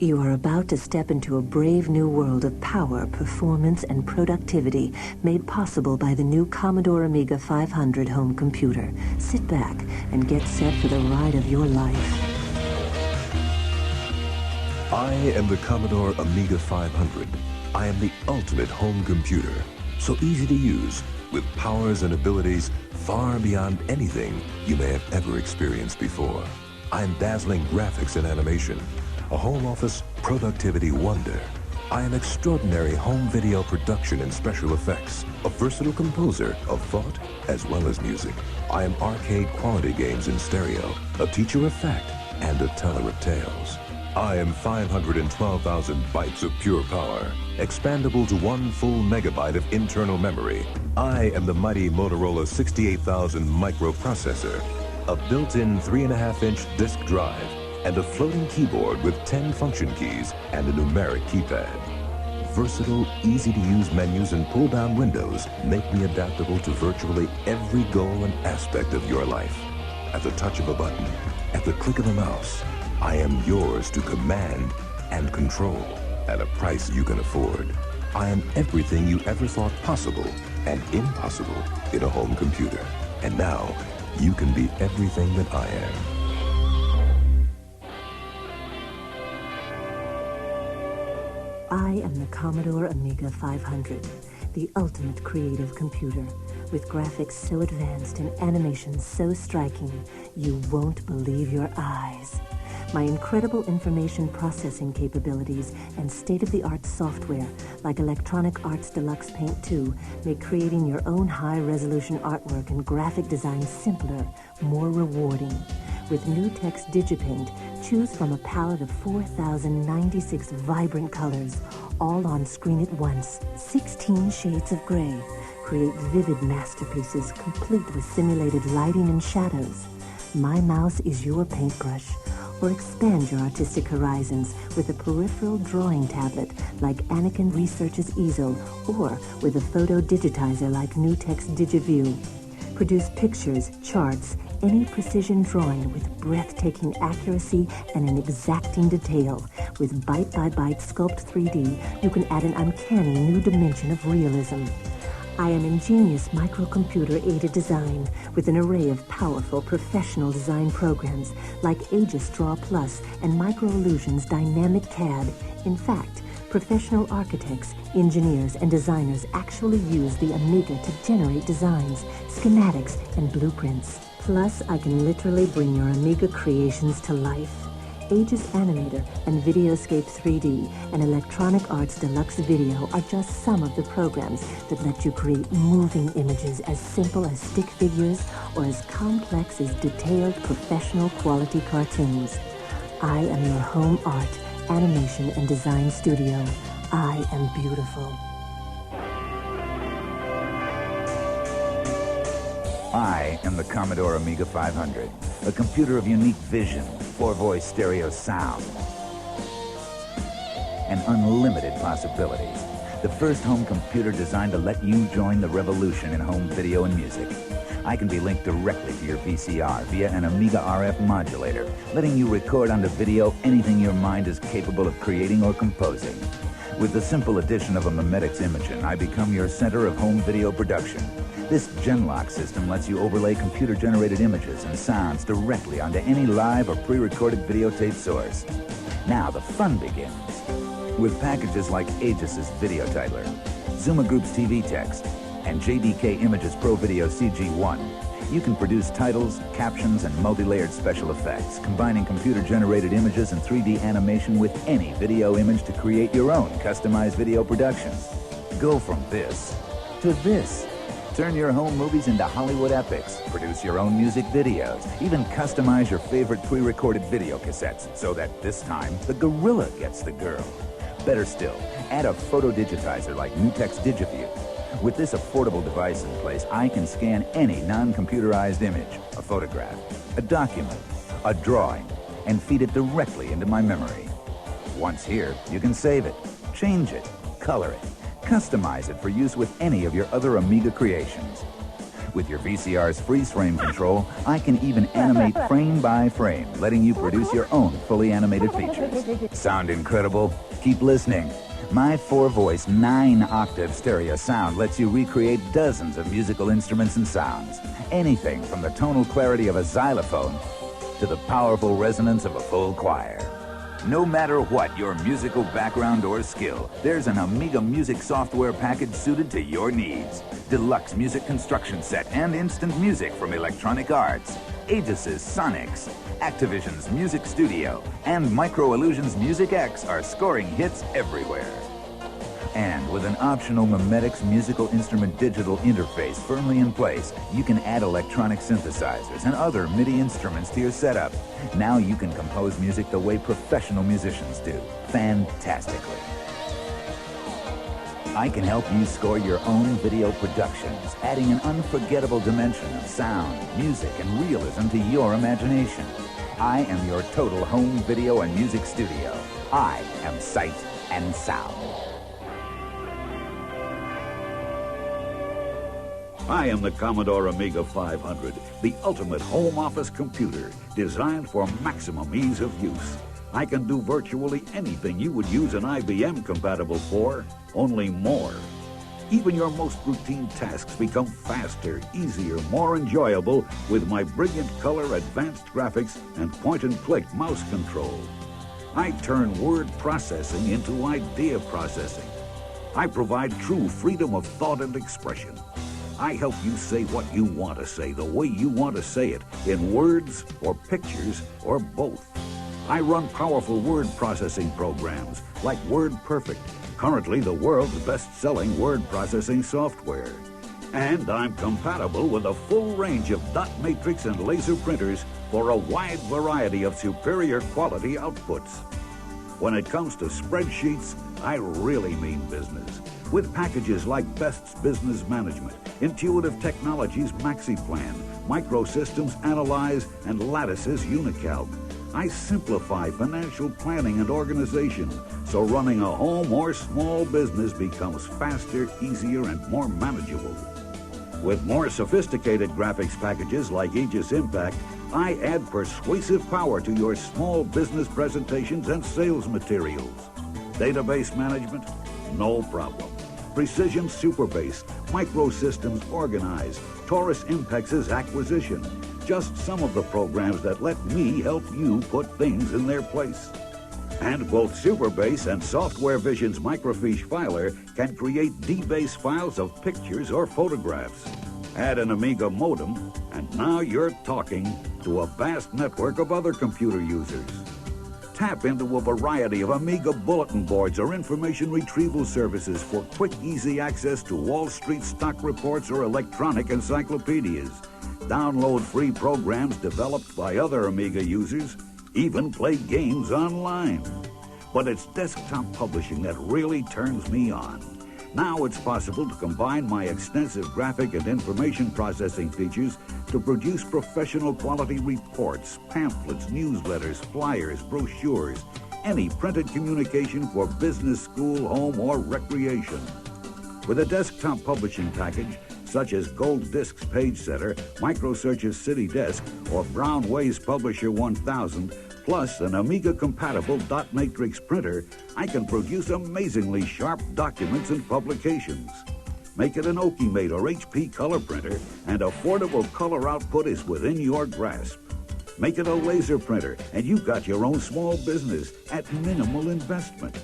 You are about to step into a brave new world of power, performance, and productivity made possible by the new Commodore Amiga 500 home computer. Sit back and get set for the ride of your life. I am the Commodore Amiga 500. I am the ultimate home computer. So easy to use, with powers and abilities far beyond anything you may have ever experienced before. I am dazzling graphics and animation, a home office productivity wonder. I am extraordinary home video production and special effects, a versatile composer of thought as well as music. I am arcade quality games in stereo, a teacher of fact, and a teller of tales. I am 512,000 bytes of pure power, expandable to 1 full megabyte of internal memory. I am the mighty Motorola 68,000 microprocessor, a built-in 3.5-inch disk drive, and a floating keyboard with 10 function keys and a numeric keypad. Versatile, easy-to-use menus and pull-down windows make me adaptable to virtually every goal and aspect of your life. At the touch of a button, at the click of a mouse, I am yours to command and control at a price you can afford. I am everything you ever thought possible and impossible in a home computer. And now, you can be everything that I am. I am the Commodore Amiga 500, the ultimate creative computer, with graphics so advanced and animations so striking, you won't believe your eyes. My incredible information processing capabilities and state-of-the-art software, like Electronic Arts Deluxe Paint 2, make creating your own high-resolution artwork and graphic design simpler, more rewarding. With new text DigiPaint, choose from a palette of 4,096 vibrant colors, all on screen at once, 16 shades of gray. Create vivid masterpieces complete with simulated lighting and shadows. My mouse is your paintbrush. Or expand your artistic horizons with a peripheral drawing tablet like Anakin Research's easel, or with a photo digitizer like NewTek's DigiView. Produce pictures, charts, any precision drawing with breathtaking accuracy and an exacting detail. With byte-by-byte Sculpt 3D, you can add an uncanny new dimension of realism. I am ingenious microcomputer-aided design with an array of powerful professional design programs like Aegis Draw Plus and MicroIllusion's Dynamic CAD. In fact, professional architects, engineers, and designers actually use the Amiga to generate designs, schematics, and blueprints. Plus, I can literally bring your Amiga creations to life. Aegis Animator and Videoscape 3D and Electronic Arts Deluxe Video are just some of the programs that let you create moving images as simple as stick figures or as complex as detailed professional quality cartoons. I am your home art, animation, and design studio. I am beautiful. I am the Commodore Amiga 500, a computer of unique vision, 4-voice stereo sound, and unlimited possibilities. The first home computer designed to let you join the revolution in home video and music. I can be linked directly to your VCR via an Amiga RF modulator, letting you record onto video anything your mind is capable of creating or composing. With the simple addition of a Memetics Imagen, I become your center of home video production. This Genlock system lets you overlay computer-generated images and sounds directly onto any live or pre-recorded videotape source. Now the fun begins. With packages like Aegis's Video Titler, Zuma Group's TV Text, and JDK Images Pro Video CG1, you can produce titles, captions, and multi-layered special effects, combining computer-generated images and 3D animation with any video image to create your own customized video productions. Go from this to this. Turn your home movies into Hollywood epics, produce your own music videos, even customize your favorite pre-recorded video cassettes so that this time the gorilla gets the girl. Better still, add a photo digitizer like NewTek's DigiView. With this affordable device in place, I can scan any non-computerized image, a photograph, a document, a drawing, and feed it directly into my memory. Once here, you can save it, change it, color it, customize it for use with any of your other Amiga creations. With your VCR's freeze frame control, I can even animate frame by frame, letting you produce your own fully animated features. Sound incredible? Keep listening. My 4-voice, 9-octave stereo sound lets you recreate dozens of musical instruments and sounds. Anything from the tonal clarity of a xylophone to the powerful resonance of a full choir. No matter what your musical background or skill, there's an Amiga music software package suited to your needs. Deluxe music construction set and instant music from Electronic Arts, Aegis' Sonics, Activision's Music Studio, and Micro Illusion's Music X are scoring hits everywhere. And with an optional Memetics musical instrument digital interface firmly in place, you can add electronic synthesizers and other MIDI instruments to your setup. Now you can compose music the way professional musicians do, fantastically. I can help you score your own video productions, adding an unforgettable dimension of sound, music, and realism to your imagination. I am your total home video and music studio. I am Sight and Sound. I am the Commodore Amiga 500, the ultimate home office computer designed for maximum ease of use. I can do virtually anything you would use an IBM compatible for, only more. Even your most routine tasks become faster, easier, more enjoyable with my brilliant color, advanced graphics, and point-and-click mouse control. I turn word processing into idea processing. I provide true freedom of thought and expression. I help you say what you want to say, the way you want to say it, in words or pictures or both. I run powerful word processing programs like WordPerfect, currently the world's best-selling word processing software. And I'm compatible with a full range of dot matrix and laser printers for a wide variety of superior quality outputs. When it comes to spreadsheets, I really mean business. With packages like Best's Business Management, Intuitive Technologies MaxiPlan, Microsystems Analyze, and Lattice's Unicalc, I simplify financial planning and organization, so running a home or small business becomes faster, easier, and more manageable. With more sophisticated graphics packages like Aegis Impact, I add persuasive power to your small business presentations and sales materials. Database management? No problem. Precision Superbase, Microsystems Organize, Taurus Impex's Acquisition. Just some of the programs that let me help you put things in their place. And both Superbase and Software Vision's Microfiche Filer can create debase files of pictures or photographs. Add an Amiga modem, and now you're talking to a vast network of other computer users. Tap into a variety of Amiga bulletin boards or information retrieval services for quick, easy access to Wall Street stock reports or electronic encyclopedias. Download free programs developed by other Amiga users, even play games online. But it's desktop publishing that really turns me on. Now it's possible to combine my extensive graphic and information processing features to produce professional quality reports, pamphlets, newsletters, flyers, brochures, any printed communication for business, school, home, or recreation. With a desktop publishing package, such as Gold Disc's Page Setter, Microsearch's City Desk, or Brown Way's Publisher 1000, plus an Amiga-compatible dot matrix printer, I can produce amazingly sharp documents and publications. Make it an Okimate or HP color printer, and affordable color output is within your grasp. Make it a laser printer, and you've got your own small business at minimal investment.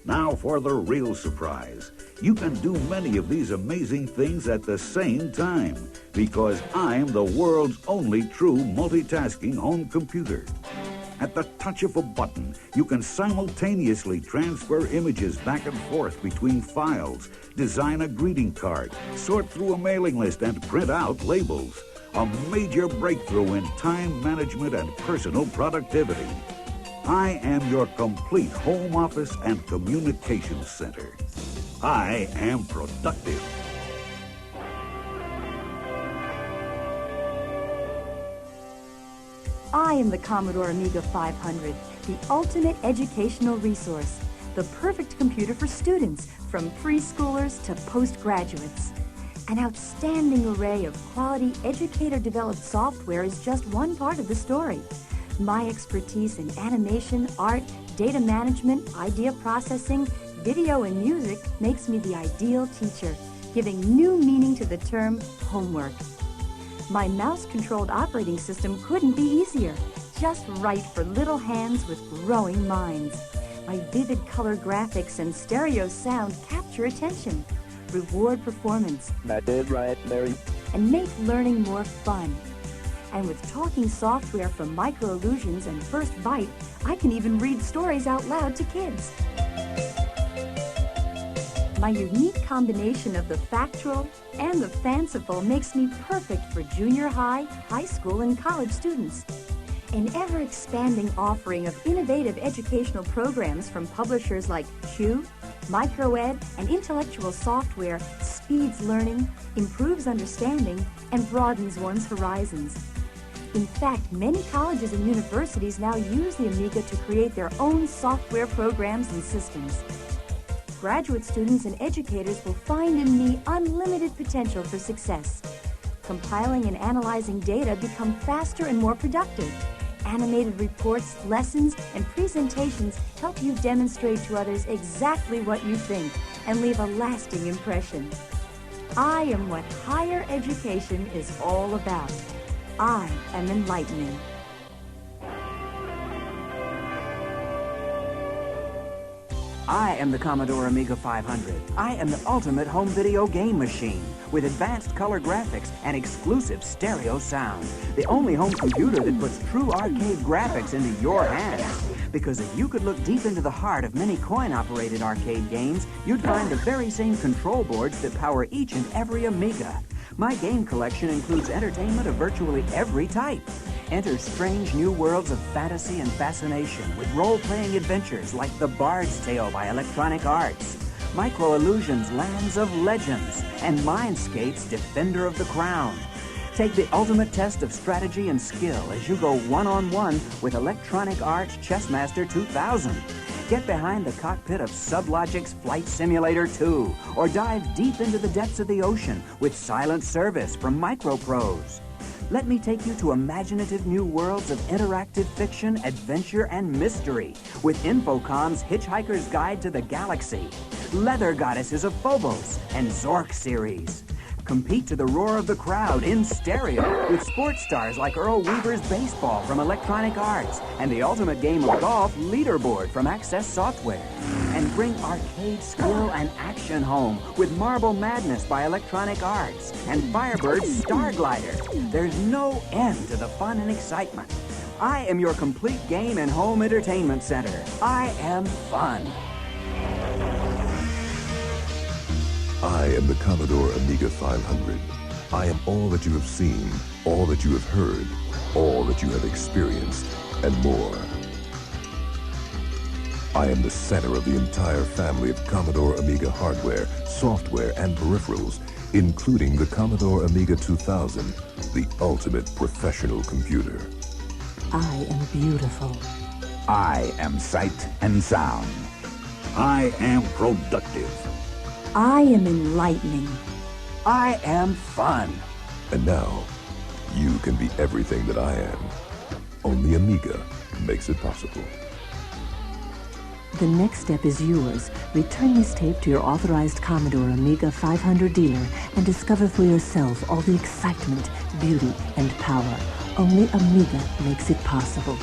Now for the real surprise. You can do many of these amazing things at the same time, because I'm the world's only true multitasking home computer. At the touch of a button, you can simultaneously transfer images back and forth between files, design a greeting card, sort through a mailing list, and print out labels. A major breakthrough in time management and personal productivity. I am your complete home office and communications center. I am productive. I am the Commodore Amiga 500, the ultimate educational resource, the perfect computer for students, from preschoolers to postgraduates. An outstanding array of quality educator-developed software is just one part of the story. My expertise in animation, art, data management, idea processing, video, and music makes me the ideal teacher, giving new meaning to the term homework. My mouse-controlled operating system couldn't be easier, just right for little hands with growing minds. My vivid color graphics and stereo sound capture attention, reward performance, That did right, Larry. and make learning more fun. And with talking software from Micro Illusions and First Byte, I can even read stories out loud to kids. My unique combination of the factual and the fanciful makes me perfect for junior high, high school, and college students. An ever-expanding offering of innovative educational programs from publishers like Chew, Microed, and Intellectual Software speeds learning, improves understanding, and broadens one's horizons. In fact, many colleges and universities now use the Amiga to create their own software programs and systems. Graduate students and educators will find in me unlimited potential for success. Compiling and analyzing data become faster and more productive. Animated reports, lessons, and presentations help you demonstrate to others exactly what you think and leave a lasting impression. I am what higher education is all about. I am enlightening. I am the Commodore Amiga 500. I am the ultimate home video game machine with advanced color graphics and exclusive stereo sound. The only home computer that puts true arcade graphics into your hands. Because if you could look deep into the heart of many coin-operated arcade games, you'd find the very same control boards that power each and every Amiga. My game collection includes entertainment of virtually every type. Enter strange new worlds of fantasy and fascination with role-playing adventures like The Bard's Tale by Electronic Arts, Micro Illusions' Lands of Legends, and Mindscape's Defender of the Crown. Take the ultimate test of strategy and skill as you go one-on-one with Electronic Arts Chessmaster 2000. Get behind the cockpit of Sublogic's Flight Simulator 2, or dive deep into the depths of the ocean with Silent Service from MicroProse. Let me take you to imaginative new worlds of interactive fiction, adventure, and mystery with Infocom's Hitchhiker's Guide to the Galaxy, Leather Goddesses of Phobos, and Zork series. Compete to the roar of the crowd in stereo with sports stars like Earl Weaver's Baseball from Electronic Arts and the ultimate game of golf, Leaderboard from Access Software. And bring arcade skill and action home with Marble Madness by Electronic Arts and Firebird's Star Glider. There's no end to the fun and excitement. I am your complete game and home entertainment center. I am fun. I am the Commodore Amiga 500. I am all that you have seen, all that you have heard, all that you have experienced, and more. I am the center of the entire family of Commodore Amiga hardware, software, and peripherals, including the Commodore Amiga 2000, the ultimate professional computer. I am beautiful. I am sight and sound. I am productive. I am enlightening. I am fun. And now, you can be everything that I am. Only Amiga makes it possible. The next step is yours. Return this tape to your authorized Commodore Amiga 500 dealer and discover for yourself all the excitement, beauty, and power. Only Amiga makes it possible.